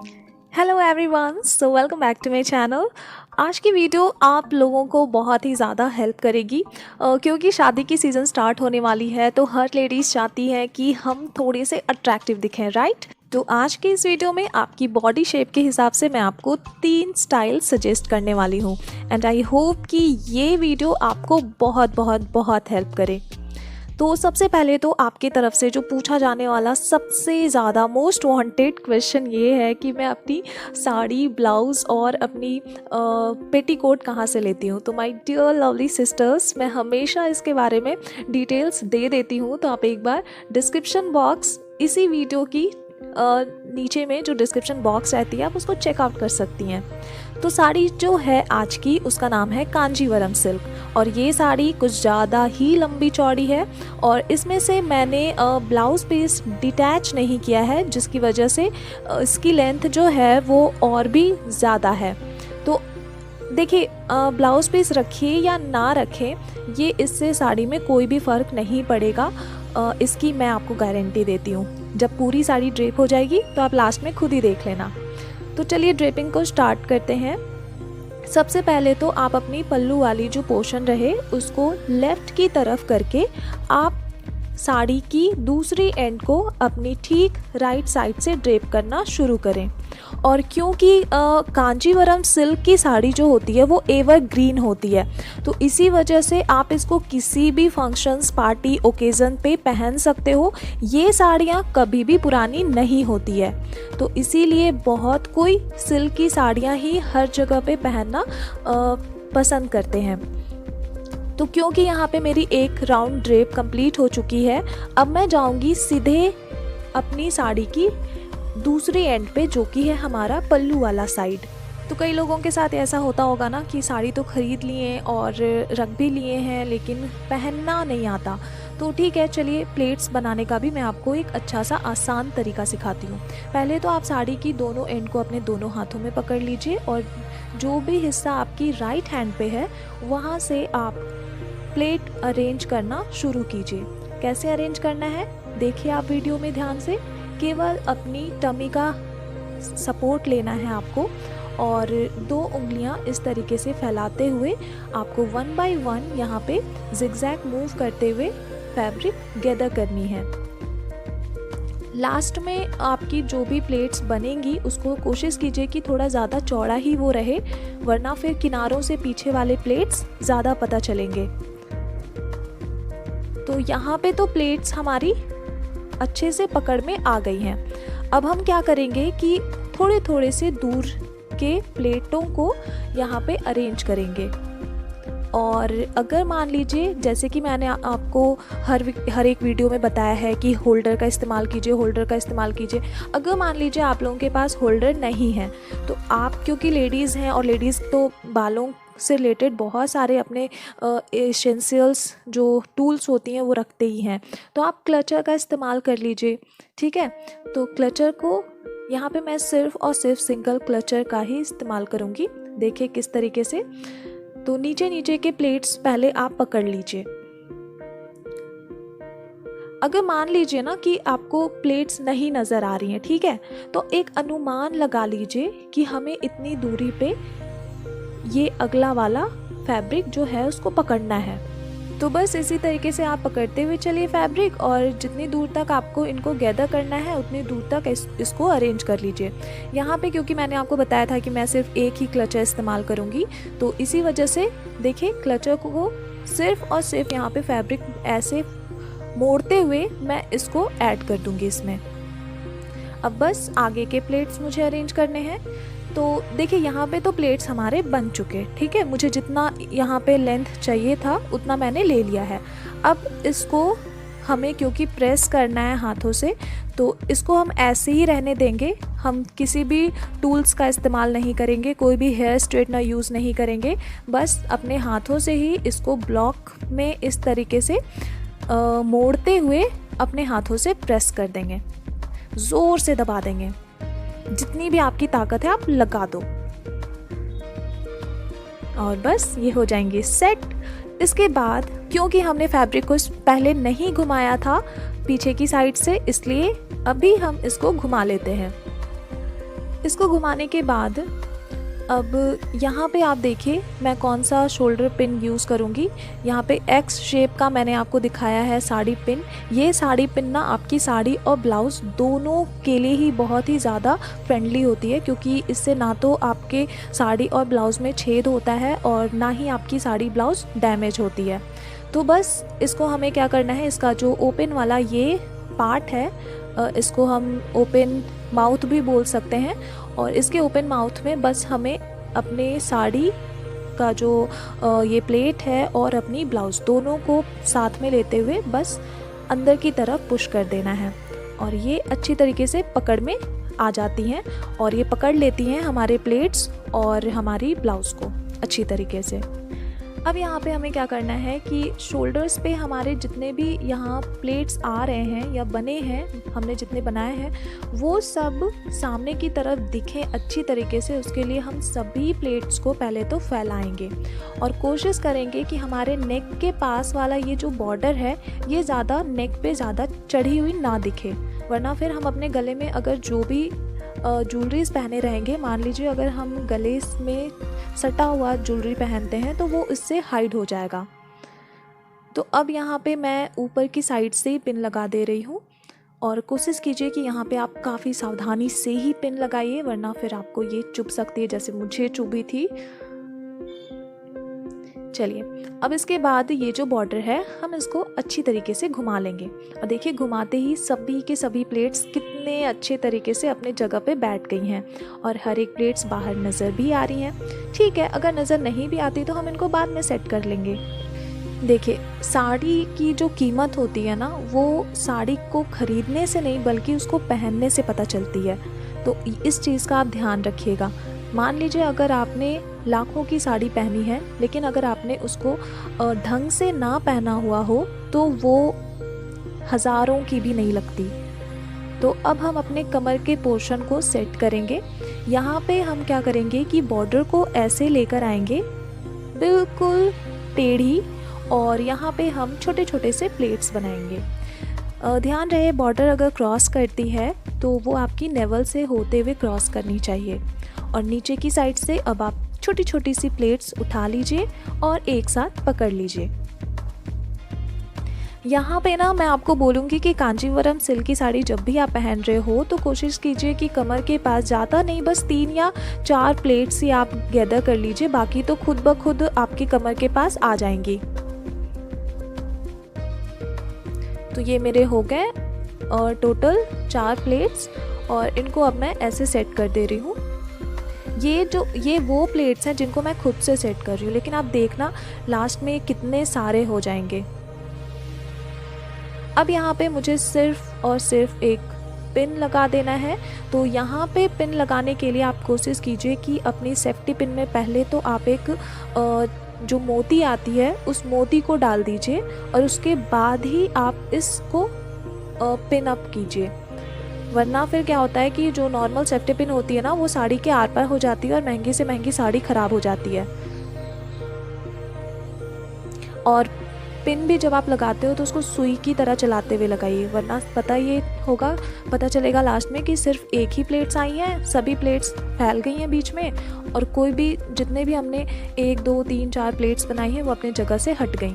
Hello everyone, so welcome back to my channel. आज की video आप लोगों को बहुत ही ज़्यादा हेल्प करेगी क्योंकि शादी की सीज़न स्टार्ट होने वाली है तो हर लेडीज़ चाहती है कि हम थोड़े से अट्रैक्टिव दिखें, राइट। तो आज की इस वीडियो में आपकी बॉडी शेप के हिसाब से मैं आपको 3 स्टाइल सजेस्ट करने वाली हूँ एंड आई होप कि ये वीडियो आपको बहुत बहुत बहुत हेल्प करे। तो सबसे पहले तो आपकी तरफ से जो पूछा जाने वाला सबसे ज़्यादा मोस्ट वांटेड क्वेश्चन ये है कि मैं अपनी साड़ी, ब्लाउज़ और अपनी पेटीकोट कहाँ से लेती हूँ। तो माय डियर लवली सिस्टर्स, मैं हमेशा इसके बारे में डिटेल्स दे देती हूँ, तो आप एक बार डिस्क्रिप्शन बॉक्स इसी वीडियो की नीचे में जो डिस्क्रिप्शन बॉक्स रहती है आप उसको चेकआउट कर सकती हैं। तो साड़ी जो है आज की उसका नाम है कांजीवरम सिल्क और ये साड़ी कुछ ज़्यादा ही लंबी चौड़ी है और इसमें से मैंने ब्लाउज़ पीस डिटैच नहीं किया है जिसकी वजह से इसकी लेंथ जो है वो और भी ज़्यादा है। तो देखिए, ब्लाउज़ पीस रखिए या ना रखें, ये इससे साड़ी में कोई भी फ़र्क नहीं पड़ेगा। इसकी मैं आपको गारंटी देती हूँ। जब पूरी साड़ी ड्रेप हो जाएगी तो आप लास्ट में खुद ही देख लेना। तो चलिए ड्रेपिंग को स्टार्ट करते हैं। सबसे पहले तो आप अपनी पल्लू वाली जो पोर्शन रहे उसको लेफ़्ट की तरफ करके आप साड़ी की दूसरी एंड को अपनी ठीक राइट साइड से ड्रेप करना शुरू करें। और क्योंकि कांजीवरम सिल्क की साड़ी जो होती है वो एवरग्रीन होती है, तो इसी वजह से आप इसको किसी भी फंक्शंस, पार्टी, ओकेज़न पे पहन सकते हो। ये साड़ियाँ कभी भी पुरानी नहीं होती है, तो इसीलिए बहुत कोई सिल्क की साड़ियाँ ही हर जगह पे पहनना पसंद करते हैं। तो क्योंकि यहाँ पे मेरी एक राउंड ड्रेप कंप्लीट हो चुकी है, अब मैं जाऊँगी सीधे अपनी साड़ी की दूसरी एंड पे जो कि है हमारा पल्लू वाला साइड। तो कई लोगों के साथ ऐसा होता होगा ना कि साड़ी तो ख़रीद लिए और रख भी लिए हैं लेकिन पहनना नहीं आता। तो ठीक है, चलिए प्लेट्स बनाने का भी मैं आपको एक अच्छा सा आसान तरीका सिखाती हूँ। पहले तो आप साड़ी की दोनों एंड को अपने दोनों हाथों में पकड़ लीजिए और जो भी हिस्सा आपकी राइट हैंड पे है वहाँ से आप प्लेट अरेंज करना शुरू कीजिए। कैसे अरेंज करना है देखिए आप वीडियो में ध्यान से। केवल अपनी टमी का सपोर्ट लेना है आपको और 2 उंगलियां इस तरीके से फैलाते हुए आपको 1 बाय 1 यहाँ पे जिगजैग मूव करते हुए फैब्रिक गैदर करनी है। लास्ट में आपकी जो भी प्लेट्स बनेंगी उसको कोशिश कीजिए कि थोड़ा ज़्यादा चौड़ा ही वो रहे, वरना फिर किनारों से पीछे वाले प्लेट्स ज़्यादा पता चलेंगे। तो यहाँ पे तो प्लेट्स हमारी अच्छे से पकड़ में आ गई हैं। अब हम क्या करेंगे कि थोड़े थोड़े से दूर के प्लेटों को यहाँ पे अरेंज करेंगे। और अगर मान लीजिए, जैसे कि मैंने आपको हर एक वीडियो में बताया है कि होल्डर का इस्तेमाल कीजिए, होल्डर का इस्तेमाल कीजिए। अगर मान लीजिए आप लोगों के पास होल्डर नहीं है तो आप, क्योंकि लेडीज़ हैं और लेडीज़ तो बालों से रिलेटेड बहुत सारे अपने एसेंशियल्स जो टूल्स होती हैं वो रखते ही हैं, तो आप क्लचर का इस्तेमाल कर लीजिए। ठीक है, तो क्लचर को यहाँ पे मैं सिर्फ और सिर्फ सिंगल क्लचर का ही इस्तेमाल करूँगी। देखिए किस तरीके से। तो नीचे नीचे के प्लेट्स पहले आप पकड़ लीजिए। अगर मान लीजिए ना कि आपको प्लेट्स नहीं नज़र आ रही हैं, ठीक है, तो एक अनुमान लगा लीजिए कि हमें इतनी दूरी पे ये अगला वाला फैब्रिक जो है उसको पकड़ना है। तो बस इसी तरीके से आप पकड़ते हुए चलिए फैब्रिक और जितनी दूर तक आपको इनको गैदर करना है उतनी दूर तक इसको अरेंज कर लीजिए। यहाँ पे क्योंकि मैंने आपको बताया था कि मैं सिर्फ एक ही क्लचर इस्तेमाल करूँगी, तो इसी वजह से देखिए क्लचर को सिर्फ और सिर्फ यहाँ पे फैब्रिक ऐसे मोड़ते हुए मैं इसको ऐड कर दूँगी इसमें। अब बस आगे के प्लेट्स मुझे अरेंज करने हैं। तो देखिए यहाँ पे तो प्लेट्स हमारे बन चुके, ठीक है, मुझे जितना यहाँ पे लेंथ चाहिए था उतना मैंने ले लिया है। अब इसको हमें क्योंकि प्रेस करना है हाथों से, तो इसको हम ऐसे ही रहने देंगे। हम किसी भी टूल्स का इस्तेमाल नहीं करेंगे, कोई भी हेयर स्ट्रेटनर यूज़ नहीं करेंगे, बस अपने हाथों से ही इसको ब्लॉक में इस तरीके से मोड़ते हुए अपने हाथों से प्रेस कर देंगे, ज़ोर से दबा देंगे, जितनी भी आपकी ताकत है आप लगा दो और बस ये हो जाएंगे सेट। इसके बाद क्योंकि हमने फैब्रिक को पहले नहीं घुमाया था पीछे की साइड से, इसलिए अभी हम इसको घुमा लेते हैं। इसको घुमाने के बाद अब यहाँ पे आप देखिए मैं कौन सा शोल्डर पिन यूज़ करूँगी। यहाँ पे एक्स शेप का मैंने आपको दिखाया है साड़ी पिन। ये साड़ी पिन ना आपकी साड़ी और ब्लाउज़ दोनों के लिए ही बहुत ही ज़्यादा फ्रेंडली होती है, क्योंकि इससे ना तो आपके साड़ी और ब्लाउज़ में छेद होता है और ना ही आपकी साड़ी ब्लाउज़ डैमेज होती है। तो बस इसको हमें क्या करना है, इसका जो ओपन वाला ये पार्ट है इसको हम ओपन माउथ भी बोल सकते हैं, और इसके ओपन माउथ में बस हमें अपने साड़ी का जो ये प्लेट है और अपनी ब्लाउज़ दोनों को साथ में लेते हुए बस अंदर की तरफ पुश कर देना है, और ये अच्छी तरीके से पकड़ में आ जाती हैं और ये पकड़ लेती हैं हमारे प्लेट्स और हमारी ब्लाउज़ को अच्छी तरीके से। अब यहाँ पे हमें क्या करना है कि शोल्डर्स पे हमारे जितने भी यहाँ प्लेट्स आ रहे हैं या बने हैं, हमने जितने बनाए हैं वो सब सामने की तरफ दिखें अच्छी तरीके से, उसके लिए हम सभी प्लेट्स को पहले तो फैलाएंगे और कोशिश करेंगे कि हमारे नेक के पास वाला ये जो बॉर्डर है ये ज़्यादा नेक पे ज़्यादा चढ़ी हुई ना दिखे, वरना फिर हम अपने गले में अगर जो भी ज्वेलरीज पहने रहेंगे, मान लीजिए अगर हम गले में सटा हुआ ज्वेलरी पहनते हैं तो वो इससे हाइड हो जाएगा। तो अब यहाँ पे मैं ऊपर की साइड से ही पिन लगा दे रही हूँ, और कोशिश कीजिए कि यहाँ पे आप काफ़ी सावधानी से ही पिन लगाइए, वरना फिर आपको ये चुभ सकती है जैसे मुझे चुभी थी। चलिए अब इसके बाद ये जो बॉर्डर है हम इसको अच्छी तरीके से घुमा लेंगे, और देखिए घुमाते ही सभी के सभी प्लेट्स कितने अच्छे तरीके से अपने जगह पे बैठ गई हैं और हर एक प्लेट्स बाहर नज़र भी आ रही हैं। ठीक है, अगर नज़र नहीं भी आती तो हम इनको बाद में सेट कर लेंगे। देखिए साड़ी की जो कीमत होती है ना वो साड़ी को ख़रीदने से नहीं बल्कि उसको पहनने से पता चलती है, तो इस चीज़ का आप ध्यान रखिएगा। मान लीजिए अगर आपने लाखों की साड़ी पहनी है लेकिन अगर आपने उसको ढंग से ना पहना हुआ हो तो वो हज़ारों की भी नहीं लगती। तो अब हम अपने कमर के पोर्शन को सेट करेंगे। यहाँ पे हम क्या करेंगे कि बॉर्डर को ऐसे लेकर आएंगे बिल्कुल टेढ़ी, और यहाँ पे हम छोटे छोटे से प्लेट्स बनाएंगे। ध्यान रहे बॉर्डर अगर क्रॉस करती है तो वो आपकी नेवल से होते हुए क्रॉस करनी चाहिए, और नीचे की साइड से अब आप छोटी छोटी सी प्लेट्स उठा लीजिए और एक साथ पकड़ लीजिए। यहाँ पे ना मैं आपको बोलूँगी कि कांजीवरम सिल्क की साड़ी जब भी आप पहन रहे हो तो कोशिश कीजिए कि कमर के पास ज़्यादा नहीं, बस 3 या 4 प्लेट्स ही आप गैदर कर लीजिए, बाकी तो खुद ब खुद आपकी कमर के पास आ जाएंगी। तो ये मेरे हो गए और टोटल 4 प्लेट्स, और इनको अब मैं ऐसे सेट कर दे रही हूँ। ये वो प्लेट्स हैं जिनको मैं खुद से सेट कर रही हूँ, लेकिन आप देखना लास्ट में कितने सारे हो जाएंगे। अब यहाँ पे मुझे सिर्फ और सिर्फ एक पिन लगा देना है। तो यहाँ पे पिन लगाने के लिए आप कोशिश कीजिए कि अपनी सेफ्टी पिन में पहले तो आप एक जो मोती आती है उस मोती को डाल दीजिए, और उसके बाद ही आप इसको पिन अप कीजिए, वरना फिर क्या होता है कि जो नॉर्मल सेफ्टी पिन होती है ना वो साड़ी के आर पार हो जाती है और महंगी से महंगी साड़ी ख़राब हो जाती है। और पिन भी जब आप लगाते हो तो उसको सुई की तरह चलाते हुए लगाइए, वरना पता चलेगा लास्ट में कि सिर्फ एक ही प्लेट्स आई हैं, सभी प्लेट्स फैल गई हैं बीच में, और कोई भी जितने भी हमने 1 2 3 4 प्लेट्स बनाई हैं वो अपनी जगह से हट गई।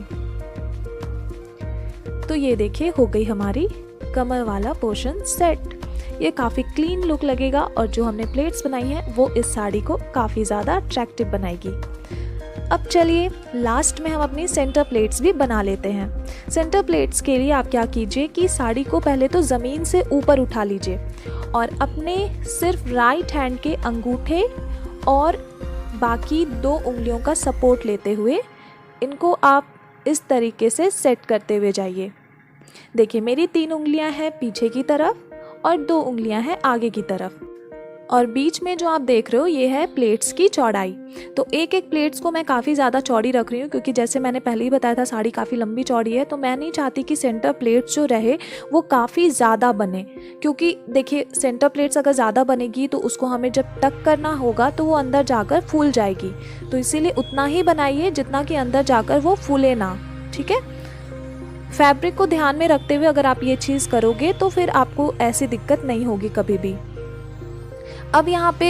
तो ये देखिए हो गई हमारी कमर वाला पोर्शन सेट। ये काफ़ी क्लीन लुक लगेगा और जो हमने प्लेट्स बनाई हैं वो इस साड़ी को काफ़ी ज़्यादा अट्रैक्टिव बनाएगी। अब चलिए लास्ट में हम अपनी सेंटर प्लेट्स भी बना लेते हैं। सेंटर प्लेट्स के लिए आप क्या कीजिए कि साड़ी को पहले तो ज़मीन से ऊपर उठा लीजिए और अपने सिर्फ राइट हैंड के अंगूठे और बाकी 2 उंगलियों का सपोर्ट लेते हुए इनको आप इस तरीके से सेट करते हुए जाइए। देखिए मेरी 3 उंगलियां हैं पीछे की तरफ और 2 उंगलियां हैं आगे की तरफ, और बीच में जो आप देख रहे हो ये है प्लेट्स की चौड़ाई। तो एक एक प्लेट्स को मैं काफ़ी ज़्यादा चौड़ी रख रही हूँ, क्योंकि जैसे मैंने पहले ही बताया था साड़ी काफ़ी लंबी चौड़ी है, तो मैं नहीं चाहती कि सेंटर प्लेट्स जो रहे वो काफ़ी ज़्यादा बने, क्योंकि देखिए सेंटर प्लेट्स अगर ज़्यादा बनेगी तो उसको हमें जब टक करना होगा तो वो अंदर जाकर फूल जाएगी। तो इसीलिए उतना ही बनाइए जितना कि अंदर जाकर वो फूले ना, ठीक है। फैब्रिक को ध्यान में रखते हुए अगर आप ये चीज़ करोगे तो फिर आपको ऐसी दिक्कत नहीं होगी कभी भी। अब यहाँ पे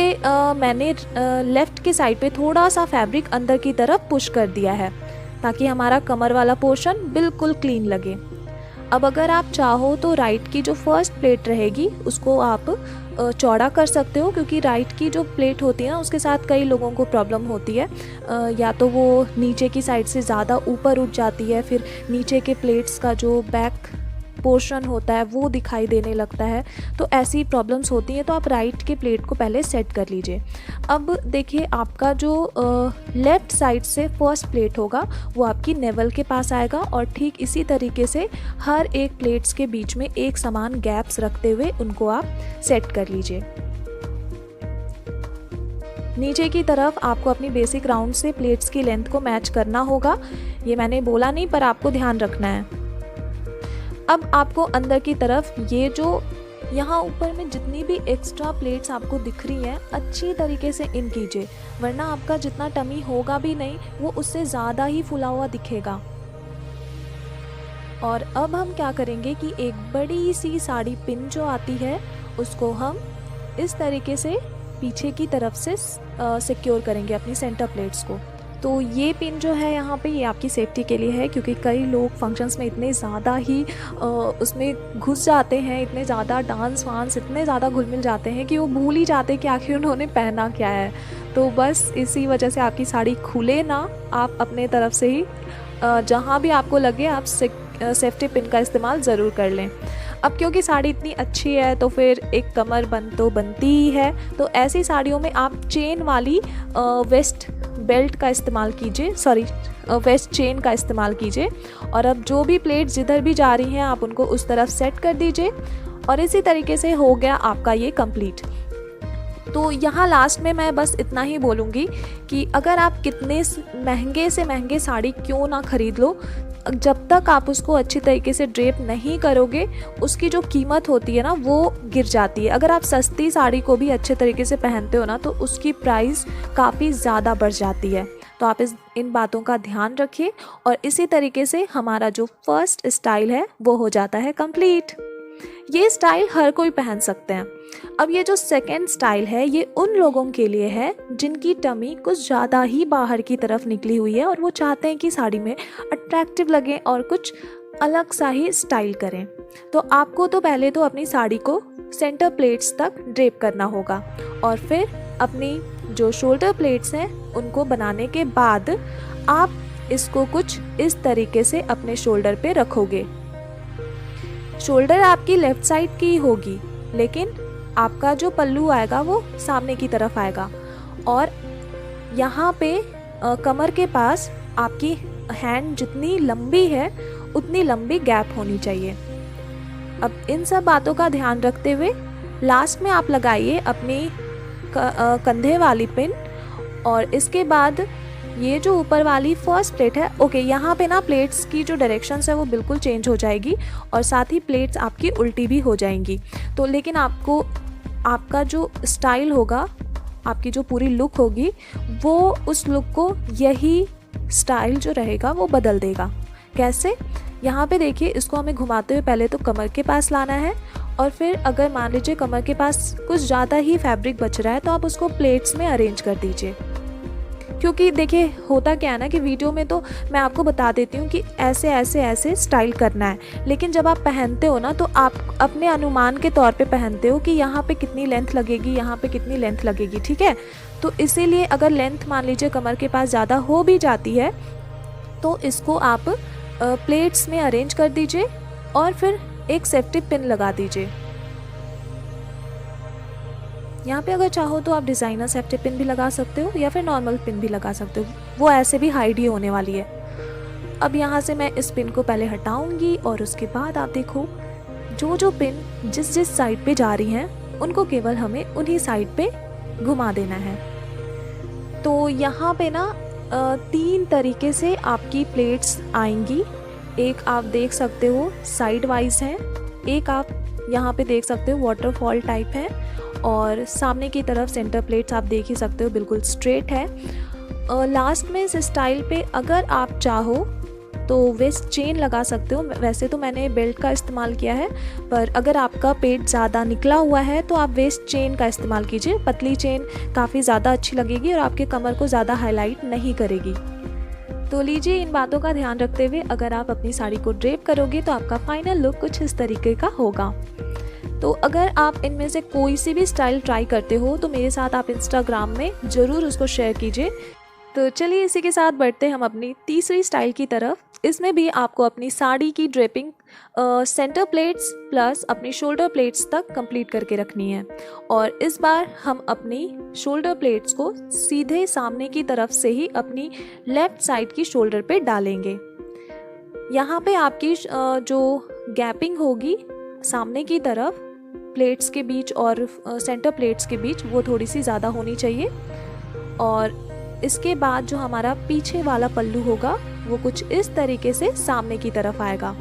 मैंने लेफ़्ट की साइड पे थोड़ा सा फैब्रिक अंदर की तरफ पुश कर दिया है ताकि हमारा कमर वाला पोर्शन बिल्कुल क्लीन लगे। अब अगर आप चाहो तो राइट की जो फर्स्ट प्लेट रहेगी उसको आप चौड़ा कर सकते हो, क्योंकि राइट की जो प्लेट होती है ना उसके साथ कई लोगों को प्रॉब्लम होती है, या तो वो नीचे की साइड से ज़्यादा ऊपर उठ जाती है, फिर नीचे के प्लेट्स का जो बैक पोर्शन होता है वो दिखाई देने लगता है। तो ऐसी प्रॉब्लम्स होती हैं, तो आप राइट के प्लेट को पहले सेट कर लीजिए। अब देखिए आपका जो लेफ़्ट साइड से फर्स्ट प्लेट होगा वो आपकी नेवल के पास आएगा, और ठीक इसी तरीके से हर एक प्लेट्स के बीच में एक समान गैप्स रखते हुए उनको आप सेट कर लीजिए। नीचे की तरफ आपको अपनी बेसिक राउंड से प्लेट्स की लेंथ को मैच करना होगा। ये मैंने बोला नहीं, पर आपको ध्यान रखना है। अब आपको अंदर की तरफ ये जो यहाँ ऊपर में जितनी भी एक्स्ट्रा प्लेट्स आपको दिख रही हैं अच्छी तरीके से इन कीजिए, वरना आपका जितना टमी होगा भी नहीं वो उससे ज़्यादा ही फुला हुआ दिखेगा। और अब हम क्या करेंगे कि एक बड़ी सी साड़ी पिन जो आती है उसको हम इस तरीके से पीछे की तरफ से सिक्योर करेंगे अपनी सेंटर प्लेट्स को। तो ये पिन जो है यहाँ पे ये आपकी सेफ्टी के लिए है, क्योंकि कई लोग फंक्शंस में इतने ज़्यादा ही उसमें घुस जाते हैं, इतने ज़्यादा डांस वांस इतने ज़्यादा घुल मिल जाते हैं कि वो भूल ही जाते हैं कि आखिर उन्होंने पहना क्या है। तो बस इसी वजह से आपकी साड़ी खुले ना, आप अपने तरफ से ही जहाँ भी आपको लगे आप सेफ्टी पिन का इस्तेमाल ज़रूर कर लें। अब क्योंकि साड़ी इतनी अच्छी है तो फिर एक कमर बंद तो बनती ही है, तो ऐसी साड़ियों में आप चेन वाली वेस्ट बेल्ट का इस्तेमाल कीजिए, वेस्ट चेन का इस्तेमाल कीजिए। और अब जो भी प्लेट जिधर भी जा रही हैं आप उनको उस तरफ सेट कर दीजिए, और इसी तरीके से हो गया आपका ये कंप्लीट। तो यहाँ लास्ट में मैं बस इतना ही बोलूँगी कि अगर आप कितने महंगे से महंगे साड़ी क्यों ना ख़रीद लो, जब तक आप उसको अच्छी तरीके से ड्रेप नहीं करोगे उसकी जो कीमत होती है ना वो गिर जाती है। अगर आप सस्ती साड़ी को भी अच्छे तरीके से पहनते हो ना तो उसकी प्राइस काफ़ी ज़्यादा बढ़ जाती है। तो आप इन बातों का ध्यान रखिए, और इसी तरीके से हमारा जो फर्स्ट स्टाइल है वो हो जाता है कंप्लीट। ये स्टाइल हर कोई पहन सकते हैं। अब ये जो सेकेंड स्टाइल है ये उन लोगों के लिए है जिनकी टमी कुछ ज़्यादा ही बाहर की तरफ निकली हुई है और वो चाहते हैं कि साड़ी में अट्रैक्टिव लगे और कुछ अलग सा ही स्टाइल करें। तो आपको तो पहले तो अपनी साड़ी को सेंटर प्लेट्स तक ड्रेप करना होगा, और फिर अपनी जो शोल्डर प्लेट्स हैं उनको बनाने के बाद आप इसको कुछ इस तरीके से अपने शोल्डर पे रखोगे। शोल्डर आपकी लेफ़्ट साइड की होगी, लेकिन आपका जो पल्लू आएगा वो सामने की तरफ आएगा, और यहाँ पे कमर के पास आपकी हैंड जितनी लंबी है उतनी लंबी गैप होनी चाहिए। अब इन सब बातों का ध्यान रखते हुए लास्ट में आप लगाइए अपनी कंधे वाली पिन, और इसके बाद ये जो ऊपर वाली फर्स्ट प्लेट है, ओके यहाँ पे ना प्लेट्स की जो डायरेक्शंस है वो बिल्कुल चेंज हो जाएगी, और साथ ही प्लेट्स आपकी उल्टी भी हो जाएंगी। तो लेकिन आपको आपका जो स्टाइल होगा, आपकी जो पूरी लुक होगी वो उस लुक को यही स्टाइल जो रहेगा वो बदल देगा। कैसे? यहाँ पे देखिए, इसको हमें घुमाते हुए पहले तो कमर के पास लाना है, और फिर अगर मान लीजिए कमर के पास कुछ ज़्यादा ही फैब्रिक बच रहा है तो आप उसको प्लेट्स में अरेंज कर दीजिए। क्योंकि देखिए होता क्या है ना कि वीडियो में तो मैं आपको बता देती हूँ कि ऐसे ऐसे ऐसे स्टाइल करना है, लेकिन जब आप पहनते हो ना तो आप अपने अनुमान के तौर पे पहनते हो कि यहाँ पे कितनी लेंथ लगेगी, यहाँ पे कितनी लेंथ लगेगी, ठीक है। तो इसीलिए अगर लेंथ मान लीजिए कमर के पास ज़्यादा हो भी जाती है तो इसको आप प्लेट्स में अरेंज कर दीजिए, और फिर एक सेफ्टी पिन लगा दीजिए। यहाँ पे अगर चाहो तो आप डिज़ाइनर सेफ्टी पिन भी लगा सकते हो या फिर नॉर्मल पिन भी लगा सकते हो, वो ऐसे भी हाइड ही होने वाली है। अब यहाँ से मैं इस पिन को पहले हटाऊंगी, और उसके बाद आप देखो जो जो पिन जिस जिस साइड पे जा रही हैं उनको केवल हमें उन्हीं साइड पे घुमा देना है। तो यहाँ पे ना 3 तरीके से आपकी प्लेट्स आएंगी। एक आप देख सकते हो साइड वाइज है, एक आप यहाँ पे देख सकते हो वाटरफॉल टाइप है, और सामने की तरफ सेंटर प्लेट्स आप देख ही सकते हो बिल्कुल स्ट्रेट है। लास्ट में इस स्टाइल पे अगर आप चाहो तो वेस्ट चेन लगा सकते हो। वैसे तो मैंने बेल्ट का इस्तेमाल किया है, पर अगर आपका पेट ज़्यादा निकला हुआ है तो आप वेस्ट चेन का इस्तेमाल कीजिए। पतली चेन काफ़ी ज़्यादा अच्छी लगेगी और आपके कमर को ज़्यादा हाईलाइट नहीं करेगी। तो लीजिए, इन बातों का ध्यान रखते हुए अगर आप अपनी साड़ी को ड्रेप करोगे तो आपका फाइनल लुक कुछ इस तरीके का होगा। तो अगर आप इनमें से कोई सी भी स्टाइल ट्राई करते हो तो मेरे साथ आप इंस्टाग्राम में ज़रूर उसको शेयर कीजिए। तो चलिए, इसी के साथ बढ़ते हम अपनी तीसरी स्टाइल की तरफ। इसमें भी आपको अपनी साड़ी की ड्रेपिंग सेंटर प्लेट्स प्लस अपनी शोल्डर प्लेट्स तक कंप्लीट करके रखनी है। और इस बार हम अपनी शोल्डर प्लेट्स को सीधे सामने की तरफ से ही अपनी लेफ़्ट साइड की शोल्डर पे डालेंगे। यहाँ पे आपकी जो गैपिंग होगी सामने की तरफ प्लेट्स के बीच और सेंटर प्लेट्स के बीच, वो थोड़ी सी ज़्यादा होनी चाहिए। और इसके बाद जो हमारा पीछे वाला पल्लू होगा वो कुछ इस तरीके से सामने की तरफ आएगा।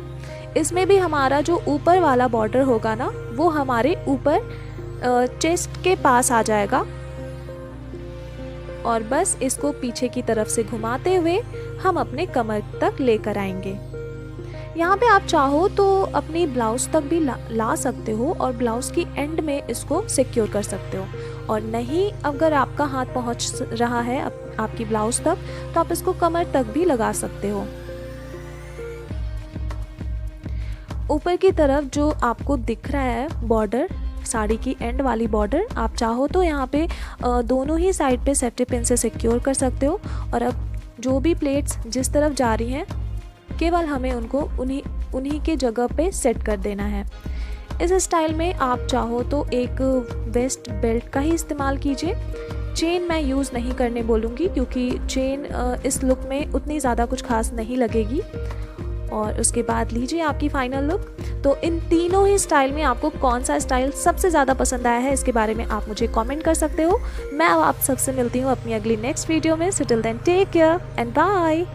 इसमें भी हमारा जो ऊपर वाला बॉर्डर होगा ना, वो हमारे ऊपर चेस्ट के पास आ जाएगा। और बस इसको पीछे की तरफ से घुमाते हुए हम अपने कमर तक लेकर आएंगे। यहाँ पे आप चाहो तो अपनी ब्लाउज तक भी ला सकते हो और ब्लाउज की एंड में इसको सिक्योर कर सकते हो। और नहीं, अगर आपका हाथ पहुँच रहा है आपकी ब्लाउज तक, तो आप इसको कमर तक भी लगा सकते हो। ऊपर की तरफ जो आपको दिख रहा है बॉर्डर, साड़ी की एंड वाली बॉर्डर, आप चाहो तो यहाँ पे दोनों ही साइड पे सेफ्टी पिन से सिक्योर कर सकते हो। और अब जो भी प्लेट्स जिस तरफ जा रही हैं, केवल हमें उनको उन्हीं के जगह पे सेट कर देना है। इस स्टाइल में आप चाहो तो एक वेस्ट बेल्ट का ही इस्तेमाल कीजिए। चेन मैं यूज़ नहीं करने बोलूँगी, क्योंकि चेन इस लुक में उतनी ज़्यादा कुछ खास नहीं लगेगी। और उसके बाद लीजिए आपकी फाइनल लुक। तो इन तीनों ही स्टाइल में आपको कौन सा स्टाइल सबसे ज़्यादा पसंद आया है, इसके बारे में आप मुझे कमेंट कर सकते हो। मैं अब आप सबसे मिलती हूँ अपनी अगली नेक्स्ट वीडियो में। So till then take care and bye.